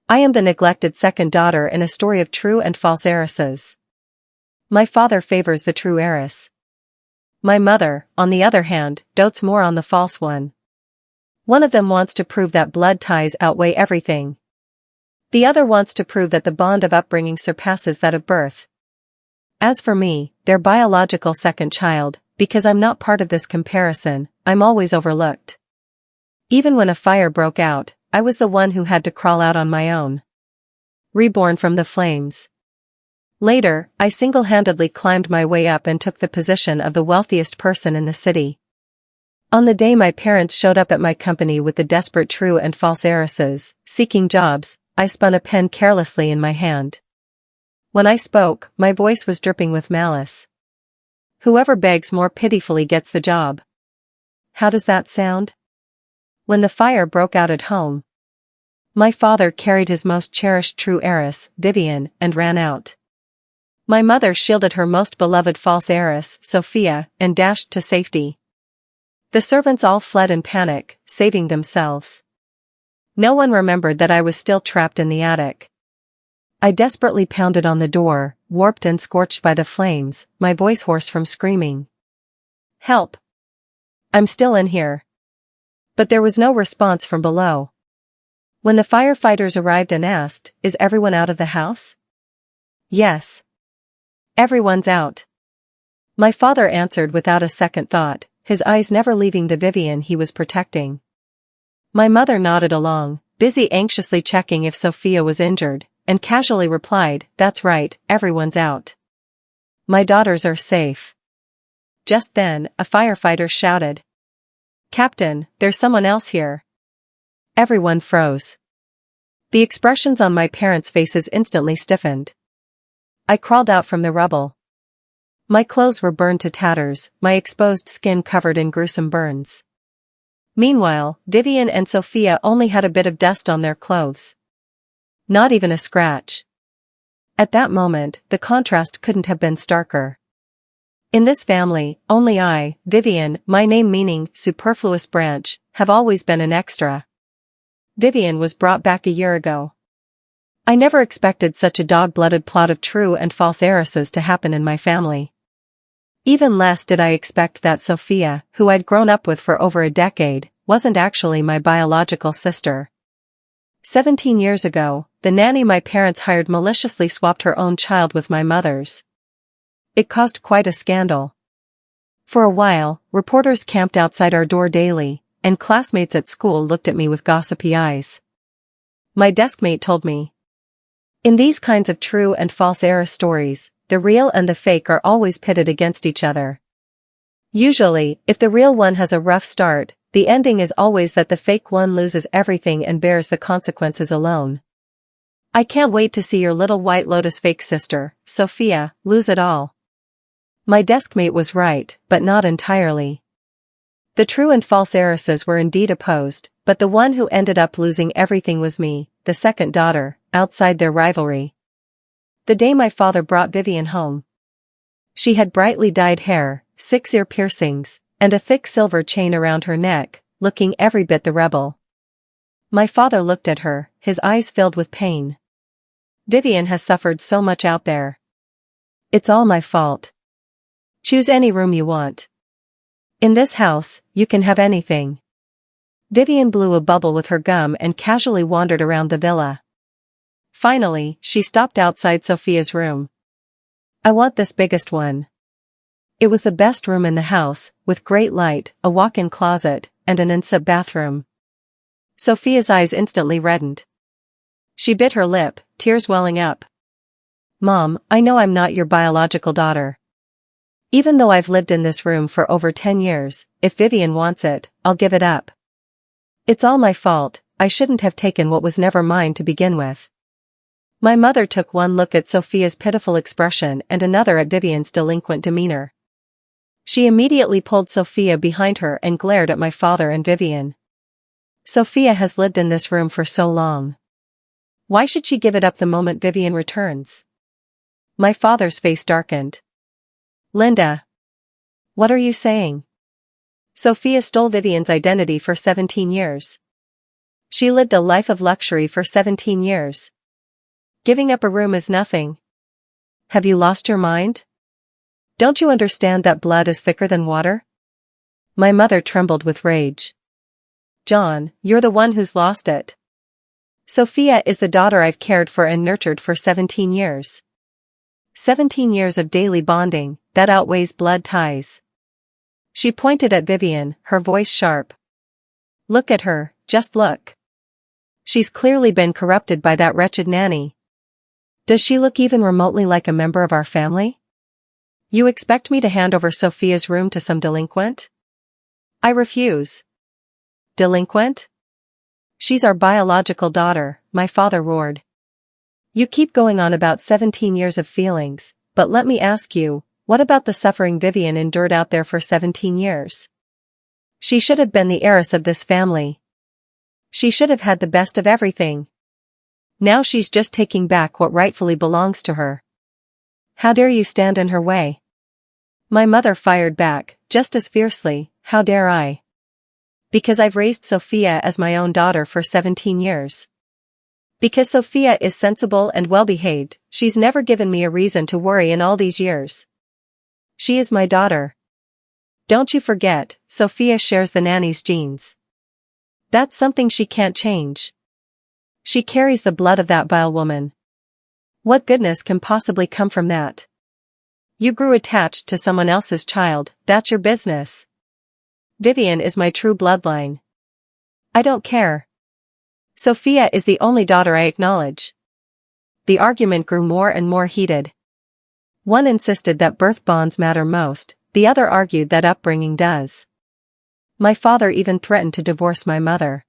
I am the neglected second daughter in a story of true and false heiresses. My father favors the true heiress. My mother, on the other hand, dotes more on the false one. One of them wants to prove that blood ties outweigh everything. The other wants to prove that the bond of upbringing surpasses that of birth. As for me, their biological second child, because I'm not part of this comparison, I'm always overlooked. Even when a fire broke out, I was the one who had to crawl out on my own. Reborn from the flames. Later, I single-handedly climbed my way up and took the position of the wealthiest person in the city. On the day my parents showed up at my company with the desperate true and false heiresses, seeking jobs, I spun a pen carelessly in my hand. When I spoke, my voice was dripping with malice. Whoever begs more pitifully gets the job. How does that sound? When the fire broke out at home, my father carried his most cherished true heiress, Vivian, and ran out. My mother shielded her most beloved false heiress, Sophia, and dashed to safety. The servants all fled in panic, saving themselves. No one remembered that I was still trapped in the attic. I desperately pounded on the door, warped and scorched by the flames, my voice hoarse from screaming. Help! I'm still in here. But there was no response from below. When the firefighters arrived and asked, "Is everyone out of the house?" "Yes. Everyone's out." My father answered without a second thought, his eyes never leaving the Vivian he was protecting. My mother nodded along, busy anxiously checking if Sophia was injured, and casually replied, "That's right, everyone's out. My daughters are safe." Just then, a firefighter shouted, "Captain, there's someone else here." Everyone froze. The expressions on my parents' faces instantly stiffened. I crawled out from the rubble. My clothes were burned to tatters, my exposed skin covered in gruesome burns. Meanwhile, Vivian and Sophia only had a bit of dust on their clothes. Not even a scratch. At that moment, the contrast couldn't have been starker. In this family, only I, Vivian, my name meaning superfluous branch, have always been an extra. Vivian was brought back a year ago. I never expected such a dog-blooded plot of true and false heiresses to happen in my family. Even less did I expect that Sophia, who I'd grown up with for over a decade, wasn't actually my biological sister. 17 years ago, the nanny my parents hired maliciously swapped her own child with my mother's. It caused quite a scandal. For a while, reporters camped outside our door daily, and classmates at school looked at me with gossipy eyes. My deskmate told me, "In these kinds of true and false heiress stories, the real and the fake are always pitted against each other. Usually, if the real one has a rough start, the ending is always that the fake one loses everything and bears the consequences alone. I can't wait to see your little White Lotus fake sister, Sophia, lose it all." My deskmate was right, but not entirely. The true and false heiresses were indeed opposed, but the one who ended up losing everything was me, the second daughter, outside their rivalry. The day my father brought Vivian home. She had brightly dyed hair, 6 ear piercings, and a thick silver chain around her neck, looking every bit the rebel. My father looked at her, his eyes filled with pain. "Vivian has suffered so much out there. It's all my fault. Choose any room you want. In this house, you can have anything." Vivian blew a bubble with her gum and casually wandered around the villa. Finally, she stopped outside Sophia's room. "I want this biggest one." It was the best room in the house, with great light, a walk-in closet, and an ensuite bathroom. Sophia's eyes instantly reddened. She bit her lip, tears welling up. "Mom, I know I'm not your biological daughter. Even though I've lived in this room for over 10 years, if Vivian wants it, I'll give it up. It's all my fault, I shouldn't have taken what was never mine to begin with." My mother took one look at Sophia's pitiful expression and another at Vivian's delinquent demeanor. She immediately pulled Sophia behind her and glared at my father and Vivian. "Sophia has lived in this room for so long. Why should she give it up the moment Vivian returns?" My father's face darkened. "Linda. What are you saying? Sophia stole Vivian's identity for 17 years. She lived a life of luxury for 17 years. Giving up a room is nothing. Have you lost your mind? Don't you understand that blood is thicker than water? My mother trembled with rage. John, you're the one who's lost it. Sophia is the daughter I've cared for and nurtured for 17 years. 17 years of daily bonding, that outweighs blood ties. She pointed at Vivian, her voice sharp. Look at her, just look. She's clearly been corrupted by that wretched nanny. Does she look even remotely like a member of our family? You expect me to hand over Sophia's room to some delinquent? I refuse. Delinquent? She's our biological daughter, my father roared. You keep going on about 17 years of feelings, but let me ask you, what about the suffering Vivian endured out there for 17 years? She should have been the heiress of this family. She should have had the best of everything. Now she's just taking back what rightfully belongs to her. How dare you stand in her way? My mother fired back, just as fiercely, how dare I? Because I've raised Sophia as my own daughter for 17 years. Because Sophia is sensible and well-behaved, she's never given me a reason to worry in all these years. She is my daughter. Don't you forget, Sophia shares the nanny's genes. That's something she can't change. She carries the blood of that vile woman. What goodness can possibly come from that? You grew attached to someone else's child, that's your business. Vivian is my true bloodline. I don't care. Sophia is the only daughter I acknowledge. The argument grew more and more heated. One insisted that birth bonds matter most, the other argued that upbringing does. My father even threatened to divorce my mother.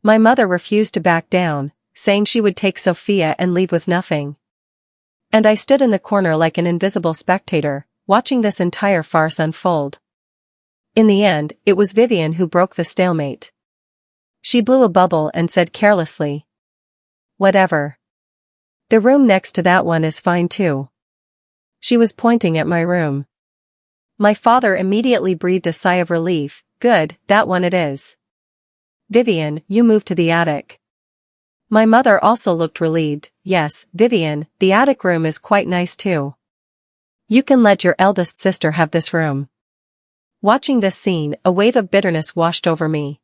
My mother refused to back down, saying she would take Sophia and leave with nothing. And I stood in the corner like an invisible spectator, watching this entire farce unfold. In the end, it was Vivian who broke the stalemate. She blew a bubble and said carelessly, "Whatever. The room next to that one is fine too." She was pointing at my room. My father immediately breathed a sigh of relief. Good, that one it is. Vivian, you move to the attic. My mother also looked relieved. Yes, Vivian, the attic room is quite nice too. You can let your eldest sister have this room. Watching this scene, a wave of bitterness washed over me.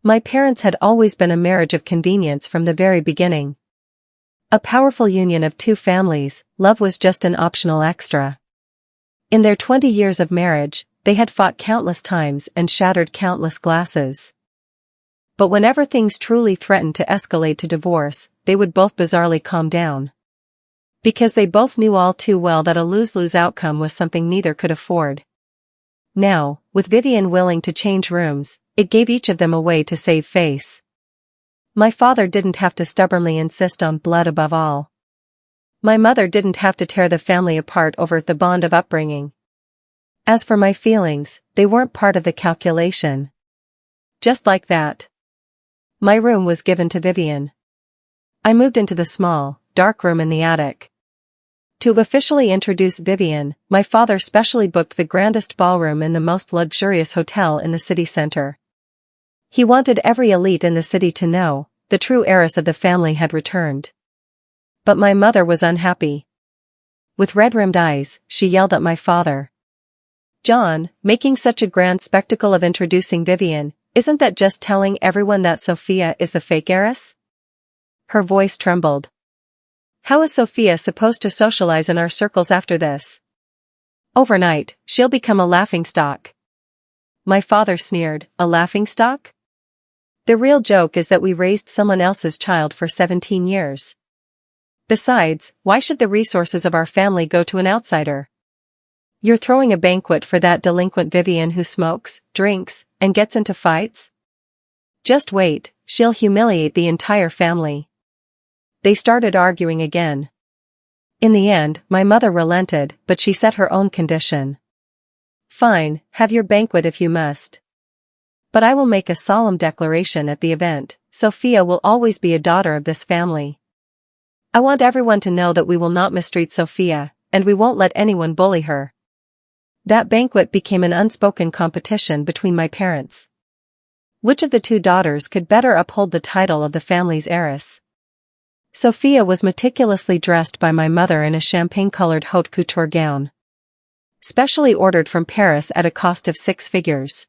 My parents had always been a marriage of convenience from the very beginning. A powerful union of two families, love was just an optional extra. In their 20 years of marriage, they had fought countless times and shattered countless glasses. But whenever things truly threatened to escalate to divorce, they would both bizarrely calm down. Because they both knew all too well that a lose-lose outcome was something neither could afford. Now, with Vivian willing to change rooms, it gave each of them a way to save face. My father didn't have to stubbornly insist on blood above all. My mother didn't have to tear the family apart over the bond of upbringing. As for my feelings, they weren't part of the calculation. Just like that, my room was given to Vivian. I moved into the small, dark room in the attic. To officially introduce Vivian, my father specially booked the grandest ballroom in the most luxurious hotel in the city center. He wanted every elite in the city to know, the true heiress of the family had returned. But my mother was unhappy. With red-rimmed eyes, she yelled at my father. "John, making such a grand spectacle of introducing Vivian, isn't that just telling everyone that Sophia is the fake heiress?" Her voice trembled. "How is Sophia supposed to socialize in our circles after this? Overnight, she'll become a laughingstock." My father sneered, "A laughingstock? The real joke is that we raised someone else's child for 17 years. Besides, why should the resources of our family go to an outsider? You're throwing a banquet for that delinquent Vivian who smokes, drinks, and gets into fights? Just wait, she'll humiliate the entire family." They started arguing again. In the end, my mother relented, but she set her own condition. "Fine, have your banquet if you must. But I will make a solemn declaration at the event: Sophia will always be a daughter of this family. I want everyone to know that we will not mistreat Sophia, and we won't let anyone bully her." That banquet became an unspoken competition between my parents. Which of the two daughters could better uphold the title of the family's heiress? Sophia was meticulously dressed by my mother in a champagne-colored haute couture gown, specially ordered from Paris at a cost of 6 figures.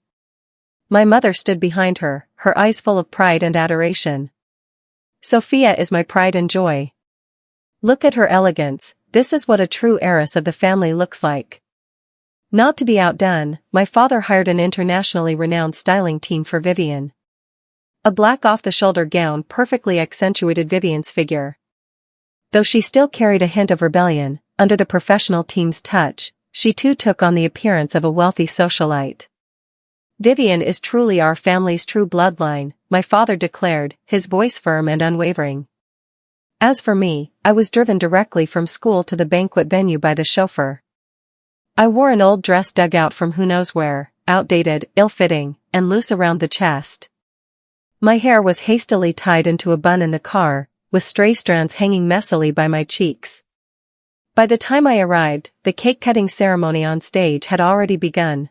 My mother stood behind her, her eyes full of pride and adoration. Sophia is my pride and joy. Look at her elegance, this is what a true heiress of the family looks like. Not to be outdone, my father hired an internationally renowned styling team for Vivian. A black off-the-shoulder gown perfectly accentuated Vivian's figure. Though she still carried a hint of rebellion, under the professional team's touch, she too took on the appearance of a wealthy socialite. Vivian is truly our family's true bloodline, my father declared, his voice firm and unwavering. As for me, I was driven directly from school to the banquet venue by the chauffeur. I wore an old dress dug out from who knows where, outdated, ill-fitting, and loose around the chest. My hair was hastily tied into a bun in the car, with stray strands hanging messily by my cheeks. By the time I arrived, the cake-cutting ceremony on stage had already begun.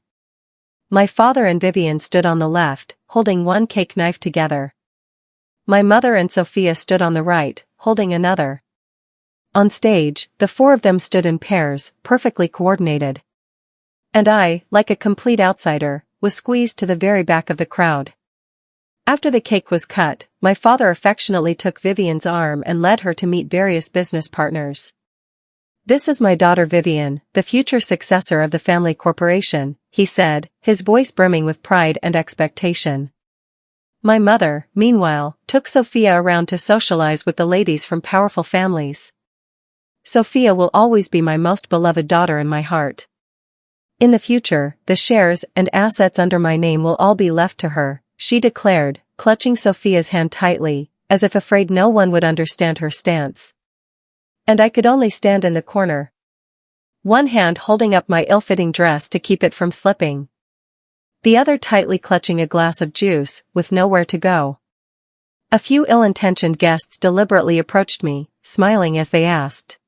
My father and Vivian stood on the left, holding one cake knife together. My mother and Sophia stood on the right, holding another. On stage, the 4 of them stood in pairs, perfectly coordinated. And I, like a complete outsider, was squeezed to the very back of the crowd. After the cake was cut, my father affectionately took Vivian's arm and led her to meet various business partners. "This is my daughter Vivian, the future successor of the family corporation," he said, his voice brimming with pride and expectation. My mother, meanwhile, took Sophia around to socialize with the ladies from powerful families. Sophia will always be my most beloved daughter in my heart. In the future, the shares and assets under my name will all be left to her, she declared, clutching Sophia's hand tightly, as if afraid no one would understand her stance. And I could only stand in the corner, one hand holding up my ill-fitting dress to keep it from slipping, the other tightly clutching a glass of juice, with nowhere to go. A few ill-intentioned guests deliberately approached me, smiling as they asked,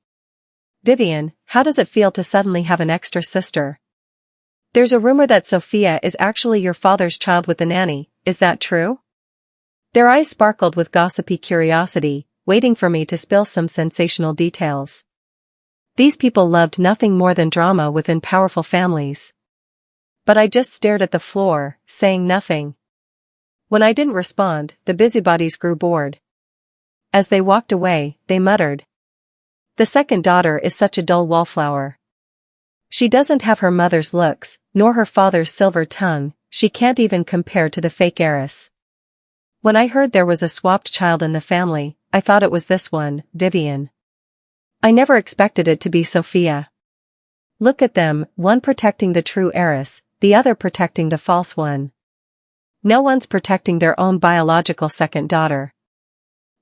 "Vivian, how does it feel to suddenly have an extra sister? There's a rumor that Sophia is actually your father's child with the nanny, is that true?" Their eyes sparkled with gossipy curiosity, waiting for me to spill some sensational details. These people loved nothing more than drama within powerful families. But I just stared at the floor, saying nothing. When I didn't respond, the busybodies grew bored. As they walked away, they muttered, "The second daughter is such a dull wallflower. She doesn't have her mother's looks, nor her father's silver tongue, she can't even compare to the fake heiress." When I heard there was a swapped child in the family, I thought it was this one, Vivian. I never expected it to be Sophia. Look at them, one protecting the true heiress, the other protecting the false one. No one's protecting their own biological second daughter.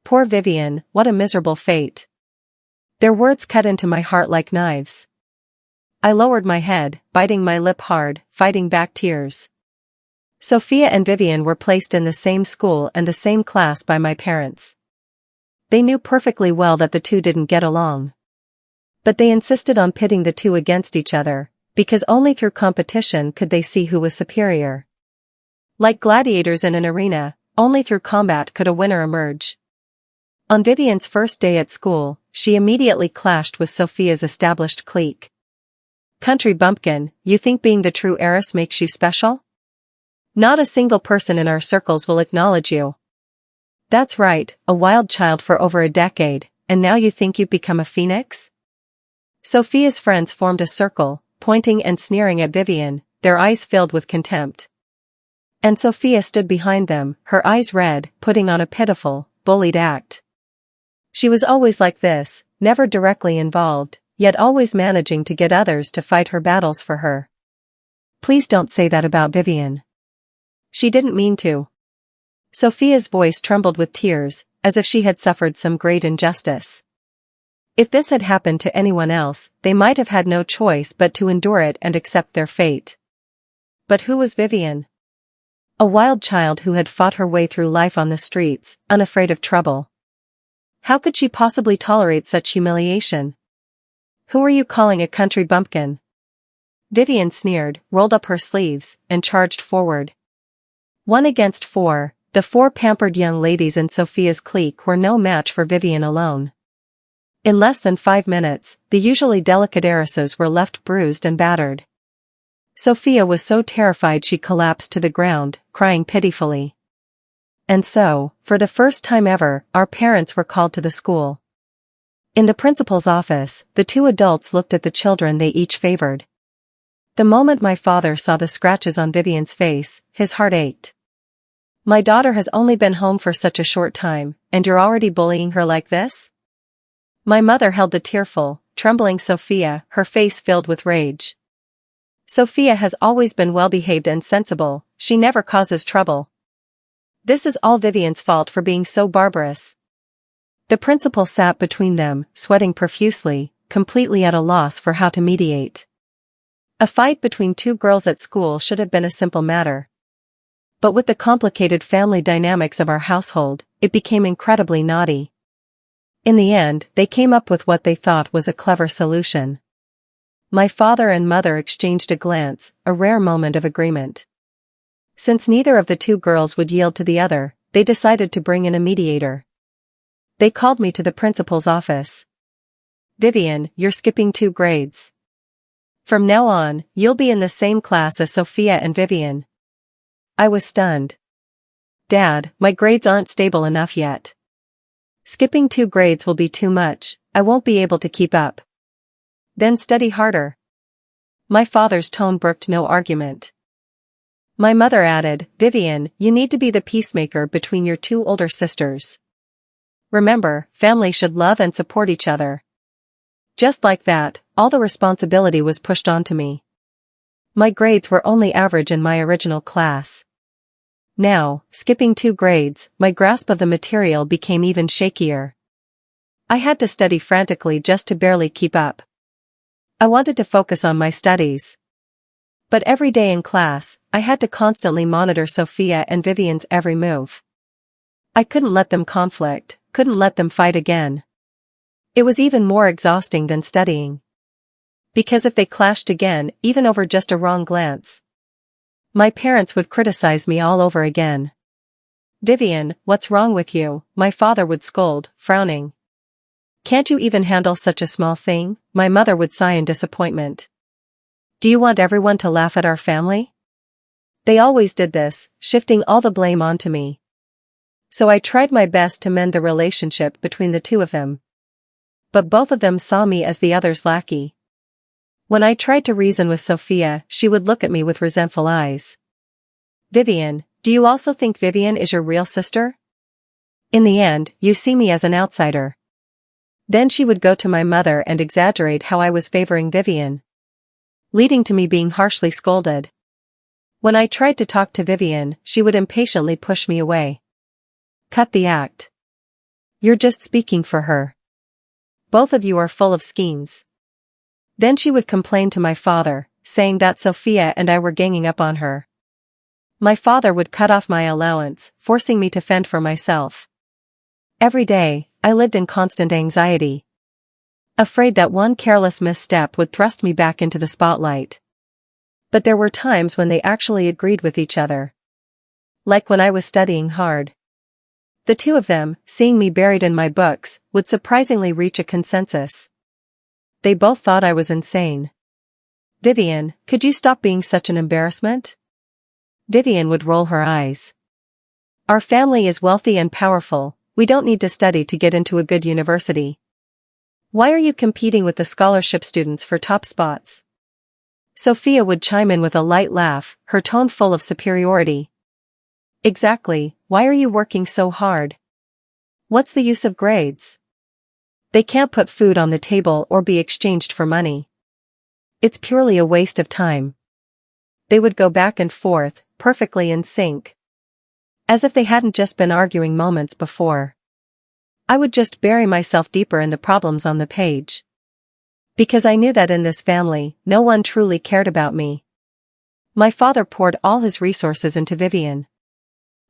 Poor Vivian, what a miserable fate. Their words cut into my heart like knives. I lowered my head, biting my lip hard, fighting back tears. Sophia and Vivian were placed in the same school and the same class by my parents. They knew perfectly well that the two didn't get along. But they insisted on pitting the two against each other, because only through competition could they see who was superior. Like gladiators in an arena, only through combat could a winner emerge. On Vivian's first day at school, she immediately clashed with Sophia's established clique. "Country bumpkin, you think being the true heiress makes you special? Not a single person in our circles will acknowledge you. That's right, a wild child for over a decade, and now you think you've become a phoenix?" Sophia's friends formed a circle, pointing and sneering at Vivian, their eyes filled with contempt. And Sophia stood behind them, her eyes red, putting on a pitiful, bullied act. She was always like this, never directly involved, yet always managing to get others to fight her battles for her. "Please don't say that about Vivian. She didn't mean to." Sophia's voice trembled with tears, as if she had suffered some great injustice. If this had happened to anyone else, they might have had no choice but to endure it and accept their fate. But who was Vivian? A wild child who had fought her way through life on the streets, unafraid of trouble. How could she possibly tolerate such humiliation? "Who are you calling a country bumpkin?" Vivian sneered, rolled up her sleeves, and charged forward. 1 against 4, the 4 pampered young ladies in Sophia's clique were no match for Vivian alone. In less than 5 minutes, the usually delicate heiresses were left bruised and battered. Sophia was so terrified she collapsed to the ground, crying pitifully. And so, for the first time ever, our parents were called to the school. In the principal's office, the 2 adults looked at the children they each favored. The moment my father saw the scratches on Vivian's face, his heart ached. "My daughter has only been home for such a short time, and you're already bullying her like this?" My mother held the tearful, trembling Sophia, her face filled with rage. "Sophia has always been well-behaved and sensible, she never causes trouble. This is all Vivian's fault for being so barbarous." The principal sat between them, sweating profusely, completely at a loss for how to mediate. A fight between 2 girls at school should have been a simple matter. But with the complicated family dynamics of our household, it became incredibly knotty. In the end, they came up with what they thought was a clever solution. My father and mother exchanged a glance, a rare moment of agreement. Since neither of the 2 girls would yield to the other, they decided to bring in a mediator. They called me to the principal's office. "Vivian, you're skipping 2 grades. From now on, you'll be in the same class as Sophia and Vivian." I was stunned. "Dad, my grades aren't stable enough yet. Skipping 2 grades will be too much, I won't be able to keep up." "Then study harder." My father's tone brooked no argument. My mother added, "Vivian, you need to be the peacemaker between your 2 older sisters. Remember, family should love and support each other." Just like that, all the responsibility was pushed onto me. My grades were only average in my original class. Now, skipping 2 grades, my grasp of the material became even shakier. I had to study frantically just to barely keep up. I wanted to focus on my studies. But every day in class, I had to constantly monitor Sophia and Vivian's every move. I couldn't let them conflict, couldn't let them fight again. It was even more exhausting than studying. Because if they clashed again, even over just a wrong glance, my parents would criticize me all over again. "Vivian, what's wrong with you?" my father would scold, frowning. "Can't you even handle such a small thing?" my mother would sigh in disappointment. "Do you want everyone to laugh at our family?" They always did this, shifting all the blame onto me. So I tried my best to mend the relationship between the 2 of them. But both of them saw me as the other's lackey. When I tried to reason with Sophia, she would look at me with resentful eyes. "Vivian, do you also think Vivian is your real sister? In the end, you see me as an outsider." Then she would go to my mother and exaggerate how I was favoring Vivian, leading to me being harshly scolded. When I tried to talk to Vivian, she would impatiently push me away. "Cut the act. You're just speaking for her. Both of you are full of schemes." Then she would complain to my father, saying that Sophia and I were ganging up on her. My father would cut off my allowance, forcing me to fend for myself. Every day, I lived in constant anxiety, afraid that one careless misstep would thrust me back into the spotlight. But there were times when they actually agreed with each other. Like when I was studying hard. The 2 of them, seeing me buried in my books, would surprisingly reach a consensus. They both thought I was insane. "Vivian, could you stop being such an embarrassment?" Vivian would roll her eyes. "Our family is wealthy and powerful, we don't need to study to get into a good university. Why are you competing with the scholarship students for top spots?" Sophia would chime in with a light laugh, her tone full of superiority. "Exactly, why are you working so hard? What's the use of grades? They can't put food on the table or be exchanged for money. It's purely a waste of time." They would go back and forth, perfectly in sync. As if they hadn't just been arguing moments before. I would just bury myself deeper in the problems on the page. Because I knew that in this family, no one truly cared about me. My father poured all his resources into Vivian.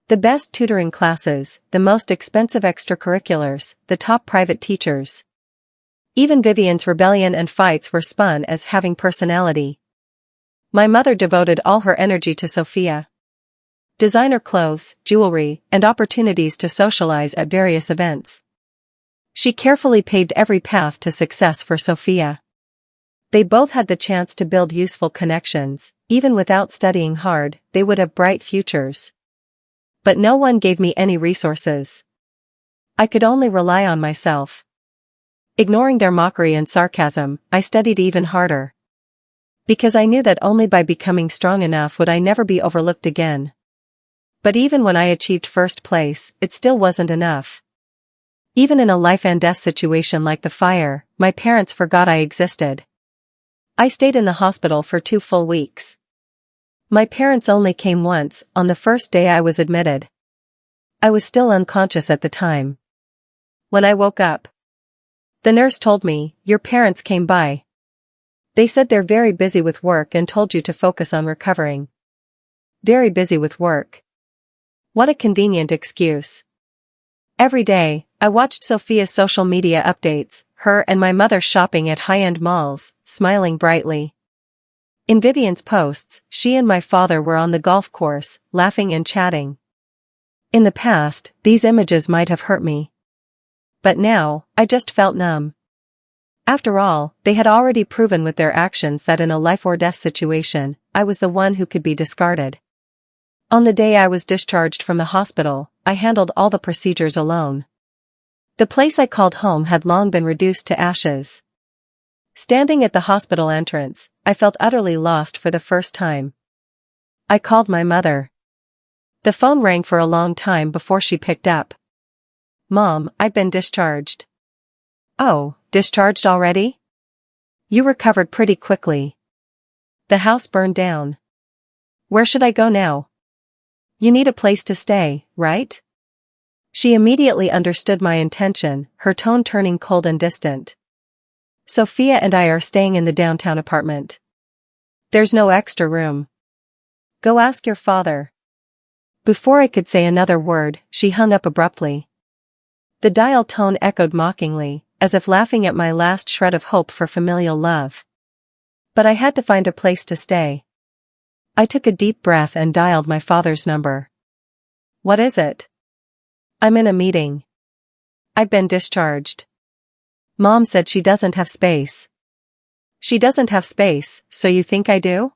The best tutoring classes, the most expensive extracurriculars, the top private teachers. Even Vivian's rebellion and fights were spun as having personality. My mother devoted all her energy to Sophia. Designer clothes, jewelry, and opportunities to socialize at various events. She carefully paved every path to success for Sophia. They both had the chance to build useful connections. Even without studying hard, they would have bright futures. But no one gave me any resources. I could only rely on myself. Ignoring their mockery and sarcasm, I studied even harder. Because I knew that only by becoming strong enough would I never be overlooked again. But even when I achieved first place, it still wasn't enough. Even in a life and death situation like the fire, my parents forgot I existed. I stayed in the hospital for 2 full weeks. My parents only came once, on the first day I was admitted. I was still unconscious at the time. When I woke up, the nurse told me, "Your parents came by. They said they're very busy with work and told you to focus on recovering." Very busy with work. What a convenient excuse. Every day, I watched Sophia's social media updates, her and my mother shopping at high-end malls, smiling brightly. In Vivian's posts, she and my father were on the golf course, laughing and chatting. In the past, these images might have hurt me. But now, I just felt numb. After all, they had already proven with their actions that in a life-or-death situation, I was the one who could be discarded. On the day I was discharged from the hospital, I handled all the procedures alone. The place I called home had long been reduced to ashes. Standing at the hospital entrance, I felt utterly lost for the first time. I called my mother. The phone rang for a long time before she picked up. "Mom, I've been discharged." "Oh, discharged already? You recovered pretty quickly." "The house burned down. Where should I go now?" "You need a place to stay, right?" She immediately understood my intention, her tone turning cold and distant. "Sophia and I are staying in the downtown apartment. There's no extra room. Go ask your father." Before I could say another word, she hung up abruptly. The dial tone echoed mockingly, as if laughing at my last shred of hope for familial love. But I had to find a place to stay. I took a deep breath and dialed my father's number. "What is it?" "I'm in a meeting. I've been discharged. Mom said she doesn't have space." "She doesn't have space, so you think I do?"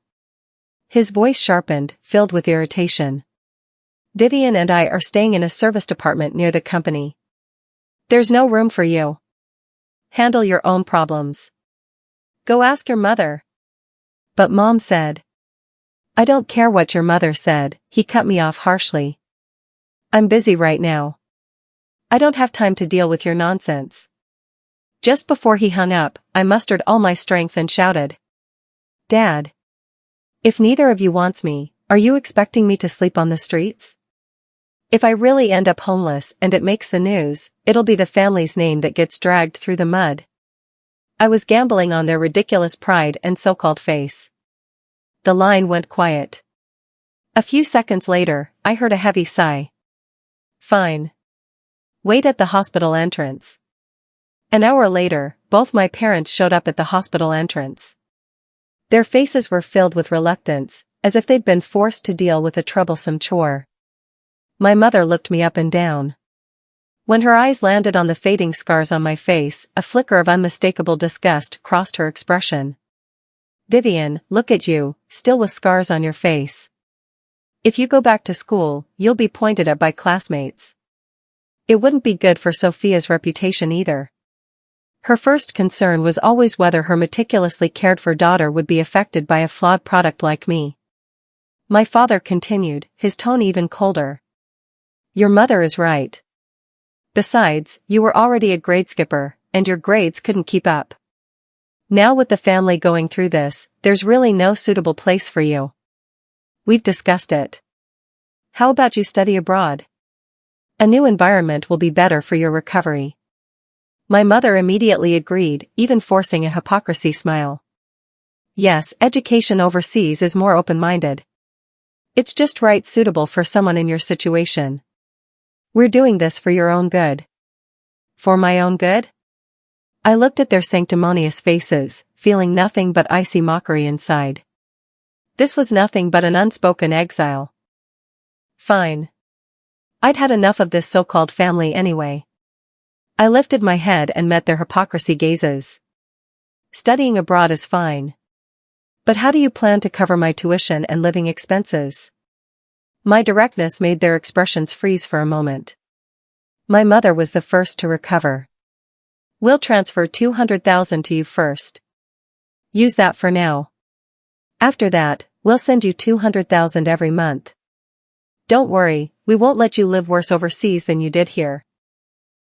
His voice sharpened, filled with irritation. "Vivian and I are staying in a serviced apartment near the company. There's no room for you. Handle your own problems. Go ask your mother." "But Mom said." "I don't care what your mother said," he cut me off harshly. "I'm busy right now. I don't have time to deal with your nonsense." Just before he hung up, I mustered all my strength and shouted, "Dad! If neither of you wants me, are you expecting me to sleep on the streets? If I really end up homeless and it makes the news, it'll be the family's name that gets dragged through the mud." I was gambling on their ridiculous pride and so-called face. The line went quiet. A few seconds later, I heard a heavy sigh. "Fine. Wait at the hospital entrance." An hour later, both my parents showed up at the hospital entrance. Their faces were filled with reluctance, as if they'd been forced to deal with a troublesome chore. My mother looked me up and down. When her eyes landed on the fading scars on my face, a flicker of unmistakable disgust crossed her expression. "Vivian, look at you, still with scars on your face. If you go back to school, you'll be pointed at by classmates." It wouldn't be good for Sophia's reputation either. Her first concern was always whether her meticulously cared-for daughter would be affected by a flawed product like me. My father continued, his tone even colder. "Your mother is right. Besides, you were already a grade skipper, and your grades couldn't keep up. Now with the family going through this, there's really no suitable place for you. We've discussed it. How about you study abroad? A new environment will be better for your recovery." My mother immediately agreed, even forcing a hypocrisy smile. "Yes, education overseas is more open-minded. It's just right suitable for someone in your situation. We're doing this for your own good." "For my own good?" I looked at their sanctimonious faces, feeling nothing but icy mockery inside. This was nothing but an unspoken exile. Fine. I'd had enough of this so-called family anyway. I lifted my head and met their hypocrisy gazes. Studying abroad is fine. But how do you plan to cover my tuition and living expenses? My directness made their expressions freeze for a moment. My mother was the first to recover. We'll transfer $200,000 to you first. Use that for now. After that, we'll send you $200,000 every month. Don't worry, we won't let you live worse overseas than you did here.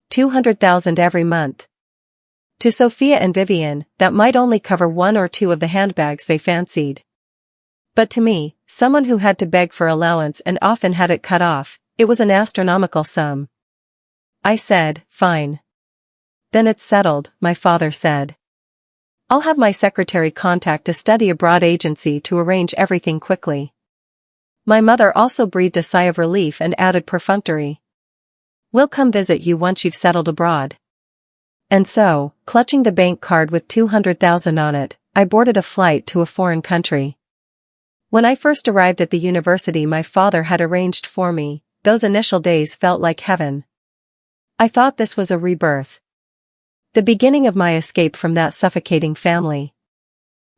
$200,000 every month. To Sophia and Vivian, that might only cover one or two of the handbags they fancied. But to me, someone who had to beg for allowance and often had it cut off, it was an astronomical sum. I said, fine. Then it's settled, my father said. I'll have my secretary contact a study abroad agency to arrange everything quickly. My mother also breathed a sigh of relief and added perfunctory. We'll come visit you once you've settled abroad. And so, clutching the bank card with $200,000 on it, I boarded a flight to a foreign country. When I first arrived at the university my father had arranged for me, those initial days felt like heaven. I thought this was a rebirth. The beginning of my escape from that suffocating family.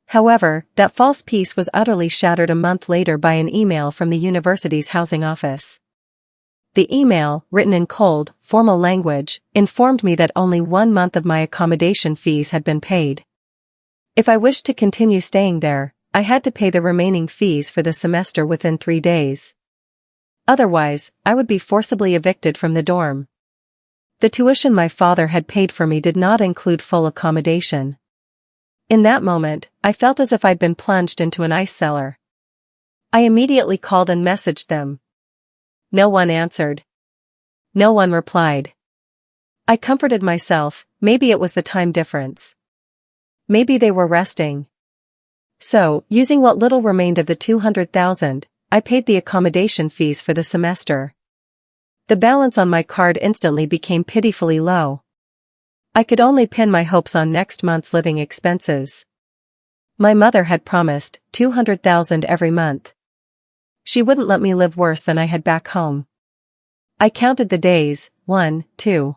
However, that false peace was utterly shattered a month later by an email from the university's housing office. The email, written in cold, formal language, informed me that only 1 month of my accommodation fees had been paid. If I wished to continue staying there, I had to pay the remaining fees for the semester within 3 days. Otherwise, I would be forcibly evicted from the dorm. The tuition my father had paid for me did not include full accommodation. In that moment, I felt as if I'd been plunged into an ice cellar. I immediately called and messaged them. No one answered. No one replied. I comforted myself, maybe it was the time difference. Maybe they were resting. So, using what little remained of the $200,000, I paid the accommodation fees for the semester. The balance on my card instantly became pitifully low. I could only pin my hopes on next month's living expenses. My mother had promised $200,000 every month. She wouldn't let me live worse than I had back home. I counted the days, 1, 2.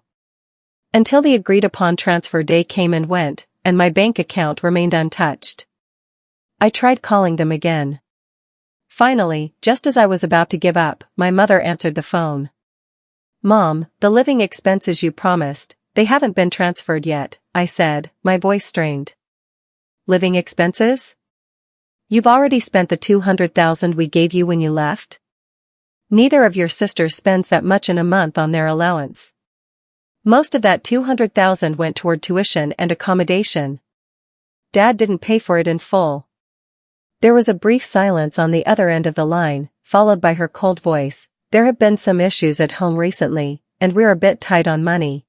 Until the agreed-upon transfer day came and went, and my bank account remained untouched. I tried calling them again. Finally, just as I was about to give up, my mother answered the phone. Mom, the living expenses you promised, they haven't been transferred yet, I said, my voice strained. Living expenses? You've already spent the $200,000 we gave you when you left? Neither of your sisters spends that much in a month on their allowance. Most of that $200,000 went toward tuition and accommodation. Dad didn't pay for it in full. There was a brief silence on the other end of the line, followed by her cold voice. There have been some issues at home recently, and we're a bit tight on money.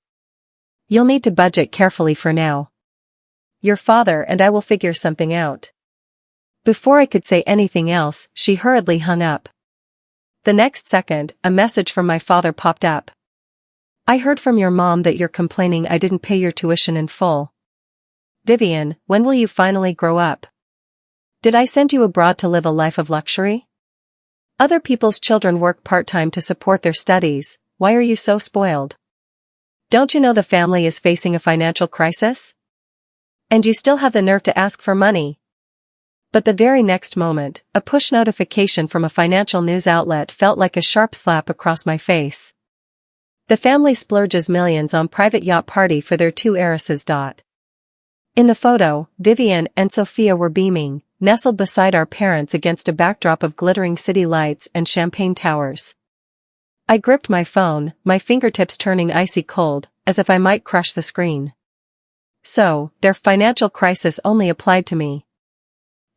You'll need to budget carefully for now. Your father and I will figure something out. Before I could say anything else, she hurriedly hung up. The next second, a message from my father popped up. I heard from your mom that you're complaining I didn't pay your tuition in full. Vivian, when will you finally grow up? Did I send you abroad to live a life of luxury? Other people's children work part-time to support their studies, why are you so spoiled? Don't you know the family is facing a financial crisis? And you still have the nerve to ask for money. But the very next moment, a push notification from a financial news outlet felt like a sharp slap across my face. The family splurges millions on private yacht party for their 2 heiresses. In the photo, Vivian and Sophia were beaming, nestled beside our parents against a backdrop of glittering city lights and champagne towers. I gripped my phone, my fingertips turning icy cold, as if I might crush the screen. So, their financial crisis only applied to me.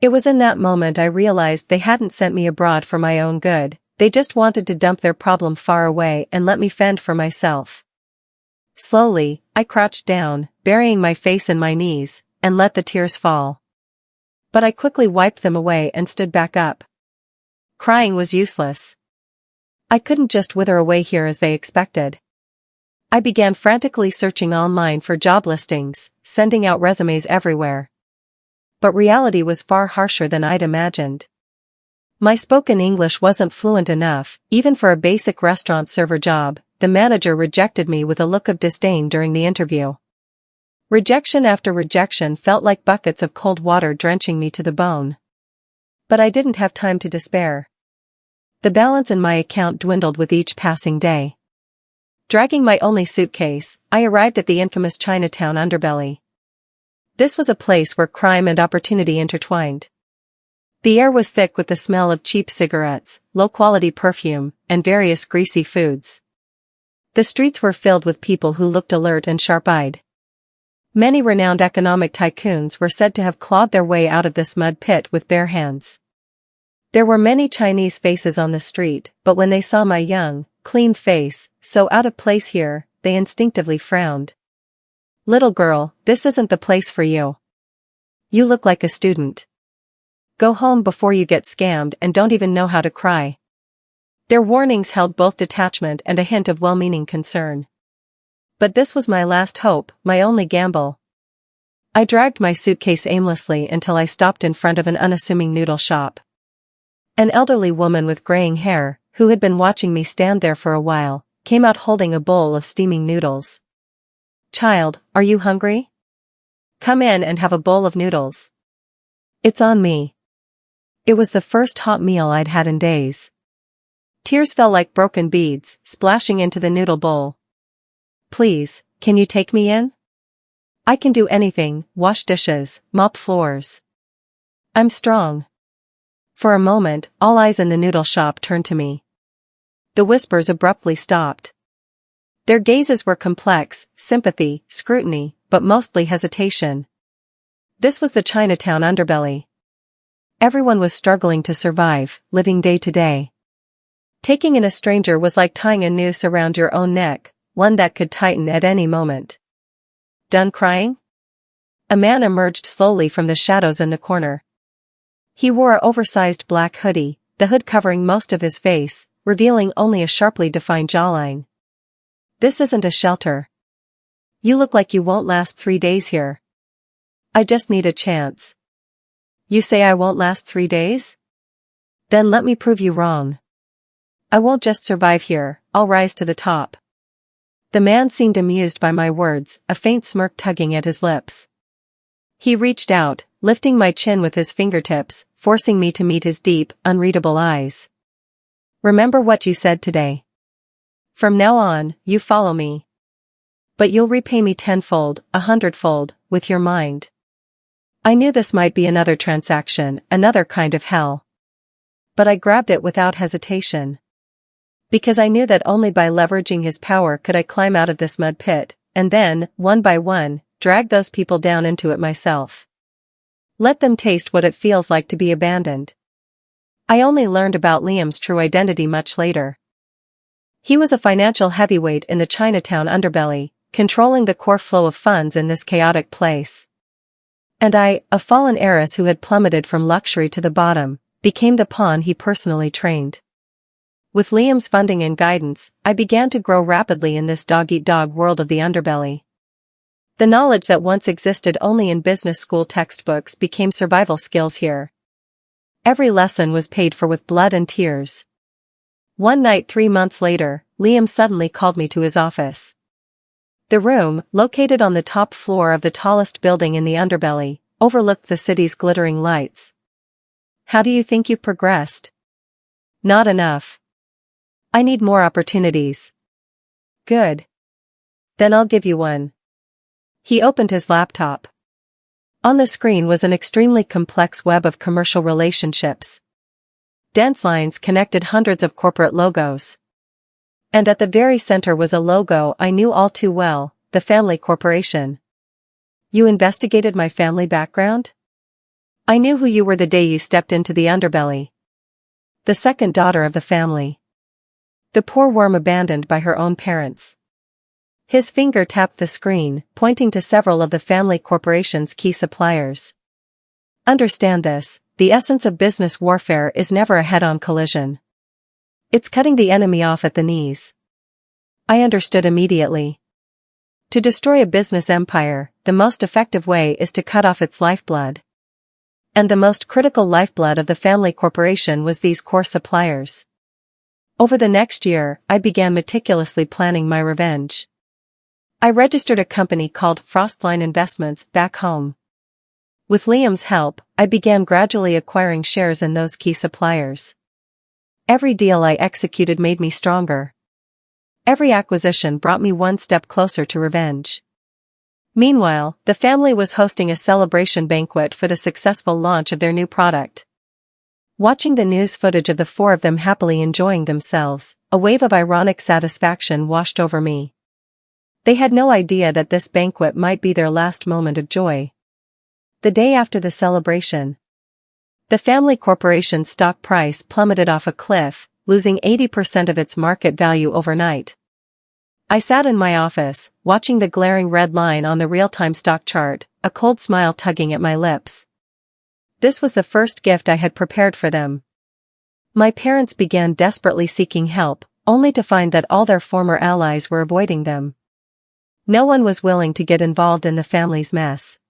It was in that moment I realized they hadn't sent me abroad for my own good, they just wanted to dump their problem far away and let me fend for myself. Slowly, I crouched down, burying my face in my knees, and let the tears fall. But I quickly wiped them away and stood back up. Crying was useless. I couldn't just wither away here as they expected. I began frantically searching online for job listings, sending out resumes everywhere. But reality was far harsher than I'd imagined. My spoken English wasn't fluent enough, even for a basic restaurant server job. The manager rejected me with a look of disdain during the interview. Rejection after rejection felt like buckets of cold water drenching me to the bone. But I didn't have time to despair. The balance in my account dwindled with each passing day. Dragging my only suitcase, I arrived at the infamous Chinatown underbelly. This was a place where crime and opportunity intertwined. The air was thick with the smell of cheap cigarettes, low-quality perfume, and various greasy foods. The streets were filled with people who looked alert and sharp-eyed. Many renowned economic tycoons were said to have clawed their way out of this mud pit with bare hands. There were many Chinese faces on the street, but when they saw my young, clean face, so out of place here, they instinctively frowned. "Little girl, this isn't the place for you. You look like a student. Go home before you get scammed and don't even know how to cry." Their warnings held both detachment and a hint of well-meaning concern. But this was my last hope, my only gamble. I dragged my suitcase aimlessly until I stopped in front of an unassuming noodle shop. An elderly woman with graying hair, who had been watching me stand there for a while, came out holding a bowl of steaming noodles. "Child, are you hungry? Come in and have a bowl of noodles." "It's on me." It was the first hot meal I'd had in days. Tears fell like broken beads, splashing into the noodle bowl. "Please, can you take me in? I can do anything, wash dishes, mop floors. I'm strong." For a moment, all eyes in the noodle shop turned to me. The whispers abruptly stopped. Their gazes were complex, sympathy, scrutiny, but mostly hesitation. This was the Chinatown underbelly. Everyone was struggling to survive, living day to day. Taking in a stranger was like tying a noose around your own neck, one that could tighten at any moment. "Done crying?" A man emerged slowly from the shadows in the corner. He wore an oversized black hoodie, the hood covering most of his face, revealing only a sharply defined jawline. "This isn't a shelter. You look like you won't last 3 days here." "I just need a chance." "You say I won't last 3 days? Then let me prove you wrong. I won't just survive here, I'll rise to the top." The man seemed amused by my words, a faint smirk tugging at his lips. He reached out, lifting my chin with his fingertips, forcing me to meet his deep, unreadable eyes. "Remember what you said today. From now on, you follow me. But you'll repay me 10-fold, 100-fold, with your mind." I knew this might be another transaction, another kind of hell. But I grabbed it without hesitation. Because I knew that only by leveraging his power could I climb out of this mud pit, and then, one by one, drag those people down into it myself. Let them taste what it feels like to be abandoned. I only learned about Liam's true identity much later. He was a financial heavyweight in the Chinatown underbelly, controlling the core flow of funds in this chaotic place. And I, a fallen heiress who had plummeted from luxury to the bottom, became the pawn he personally trained. With Liam's funding and guidance, I began to grow rapidly in this dog-eat-dog world of the underbelly. The knowledge that once existed only in business school textbooks became survival skills here. Every lesson was paid for with blood and tears. One night 3 months later, Liam suddenly called me to his office. The room, located on the top floor of the tallest building in the underbelly, overlooked the city's glittering lights. "How do you think you've progressed?" "Not enough. I need more opportunities." "Good. Then I'll give you one." He opened his laptop. On the screen was an extremely complex web of commercial relationships. Dense lines connected hundreds of corporate logos. And at the very center was a logo I knew all too well, the family corporation. "You investigated my family background? I knew who you were the day you stepped into the underbelly. The second daughter of the family. The poor worm abandoned by her own parents." His finger tapped the screen, pointing to several of the family corporation's key suppliers. "Understand this, the essence of business warfare is never a head-on collision. It's cutting the enemy off at the knees." I understood immediately. To destroy a business empire, the most effective way is to cut off its lifeblood. And the most critical lifeblood of the family corporation was these core suppliers. Over the next year, I began meticulously planning my revenge. I registered a company called Frostline Investments back home. With Liam's help, I began gradually acquiring shares in those key suppliers. Every deal I executed made me stronger. Every acquisition brought me one step closer to revenge. Meanwhile, the family was hosting a celebration banquet for the successful launch of their new product. Watching the news footage of the four of them happily enjoying themselves, a wave of ironic satisfaction washed over me. They had no idea that this banquet might be their last moment of joy. The day after the celebration, the family corporation's stock price plummeted off a cliff, losing 80% of its market value overnight. I sat in my office, watching the glaring red line on the real-time stock chart, a cold smile tugging at my lips. This was the first gift I had prepared for them. My parents began desperately seeking help, only to find that all their former allies were avoiding them. No one was willing to get involved in the family's mess.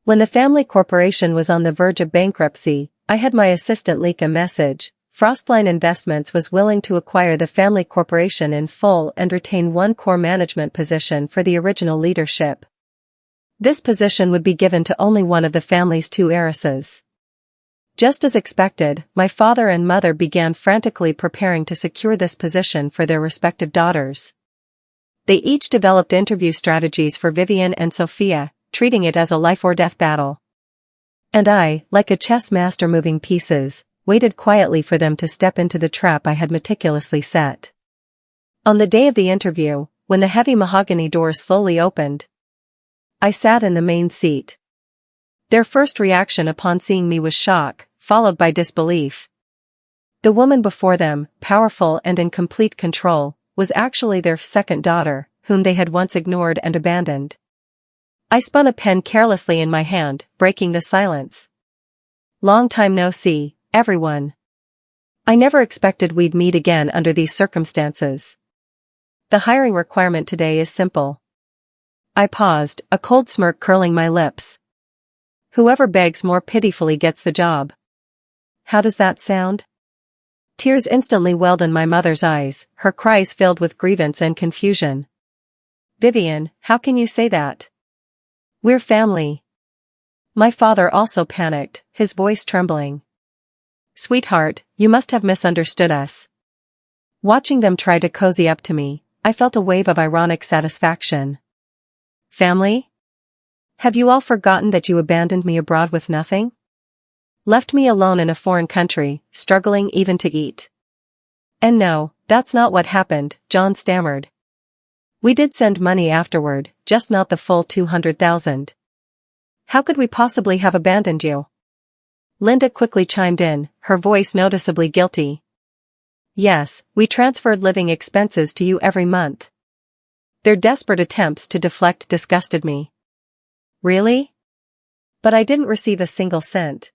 When the family corporation was on the verge of bankruptcy, I had my assistant leak a message. Frostline Investments was willing to acquire the family corporation in full and retain one core management position for the original leadership. This position would be given to only one of the family's two heiresses. Just as expected, my father and mother began frantically preparing to secure this position for their respective daughters. They each developed interview strategies for Vivian and Sophia, treating it as a life-or-death battle. And I, like a chess master moving pieces, waited quietly for them to step into the trap I had meticulously set. On the day of the interview, when the heavy mahogany doors slowly opened, I sat in the main seat. Their first reaction upon seeing me was shock, followed by disbelief. The woman before them, powerful and in complete control, was actually their second daughter, whom they had once ignored and abandoned. I spun a pen carelessly in my hand, breaking the silence. Long time no see, everyone. I never expected we'd meet again under these circumstances. The hiring requirement today is simple. I paused, a cold smirk curling my lips. Whoever begs more pitifully gets the job. How does that sound? Tears instantly welled in my mother's eyes, her cries filled with grievance and confusion. Vivian, how can you say that? We're family. My father also panicked, his voice trembling. Sweetheart, you must have misunderstood us. Watching them try to cozy up to me, I felt a wave of ironic satisfaction. Family? Have you all forgotten that you abandoned me abroad with nothing? Left me alone in a foreign country, struggling even to eat. And no, that's not what happened, John stammered. We did send money afterward, just not the full 200,000. How could we possibly have abandoned you? Linda quickly chimed in, her voice noticeably guilty. Yes, we transferred living expenses to you every month. Their desperate attempts to deflect disgusted me. Really? But I didn't receive a single cent.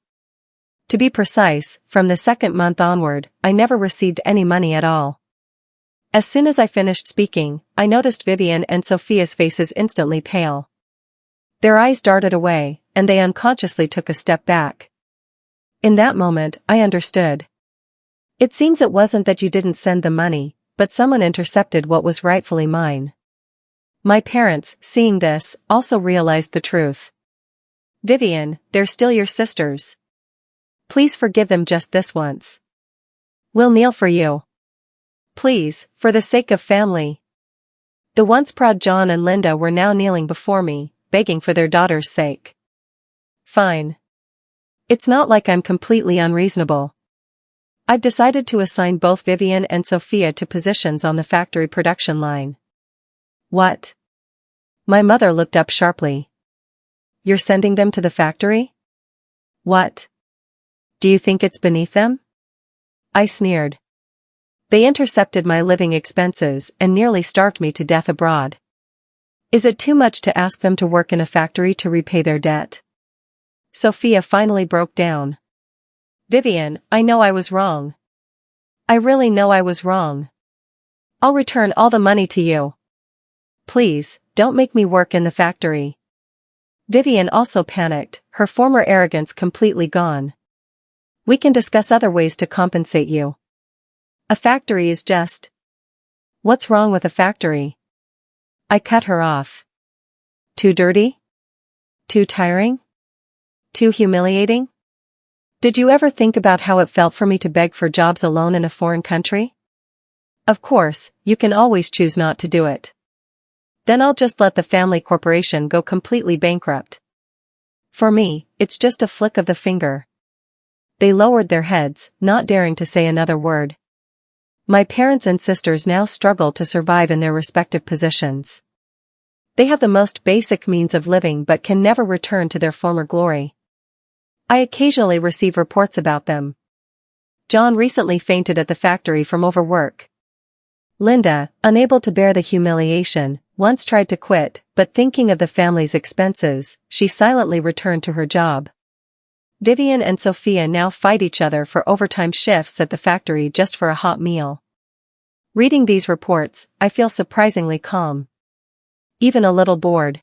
To be precise, from the second month onward, I never received any money at all. As soon as I finished speaking, I noticed Vivian and Sophia's faces instantly pale. Their eyes darted away, and they unconsciously took a step back. In that moment, I understood. It seems it wasn't that you didn't send the money, but someone intercepted what was rightfully mine. My parents, seeing this, also realized the truth. Vivian, they're still your sisters. Please forgive them just this once. We'll kneel for you. Please, for the sake of family. The once proud John and Linda were now kneeling before me, begging for their daughter's sake. Fine. It's not like I'm completely unreasonable. I've decided to assign both Vivian and Sophia to positions on the factory production line. What? My mother looked up sharply. You're sending them to the factory? What? Do you think it's beneath them? I sneered. They intercepted my living expenses and nearly starved me to death abroad. Is it too much to ask them to work in a factory to repay their debt? Sophia finally broke down. Vivian, I know I was wrong. I really know I was wrong. I'll return all the money to you. Please, don't make me work in the factory. Vivian also panicked, her former arrogance completely gone. We can discuss other ways to compensate you. A factory is just... What's wrong with a factory? I cut her off. Too dirty? Too tiring? Too humiliating? Did you ever think about how it felt for me to beg for jobs alone in a foreign country? Of course, you can always choose not to do it. Then I'll just let the family corporation go completely bankrupt. For me, it's just a flick of the finger. They lowered their heads, not daring to say another word. My parents and sisters now struggle to survive in their respective positions. They have the most basic means of living but can never return to their former glory. I occasionally receive reports about them. John recently fainted at the factory from overwork. Linda, unable to bear the humiliation, once tried to quit, but thinking of the family's expenses, she silently returned to her job. Vivian and Sophia now fight each other for overtime shifts at the factory just for a hot meal. Reading these reports, I feel surprisingly calm. Even a little bored.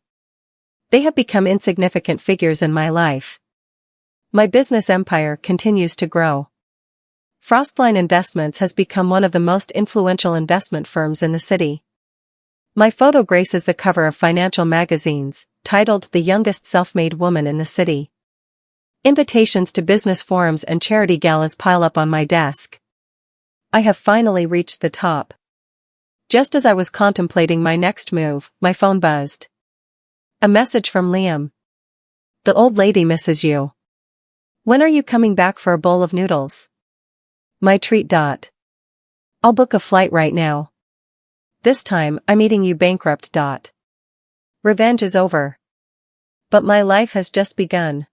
They have become insignificant figures in my life. My business empire continues to grow. Frostline Investments has become one of the most influential investment firms in the city. My photo graces the cover of financial magazines, titled The Youngest Self-Made Woman in the City. Invitations to business forums and charity galas pile up on my desk. I have finally reached the top. Just as I was contemplating my next move, my phone buzzed. A message from Liam. The old lady misses you. When are you coming back for a bowl of noodles? My treat. I'll book a flight right now. This time, I'm eating you bankrupt. Revenge is over. But my life has just begun.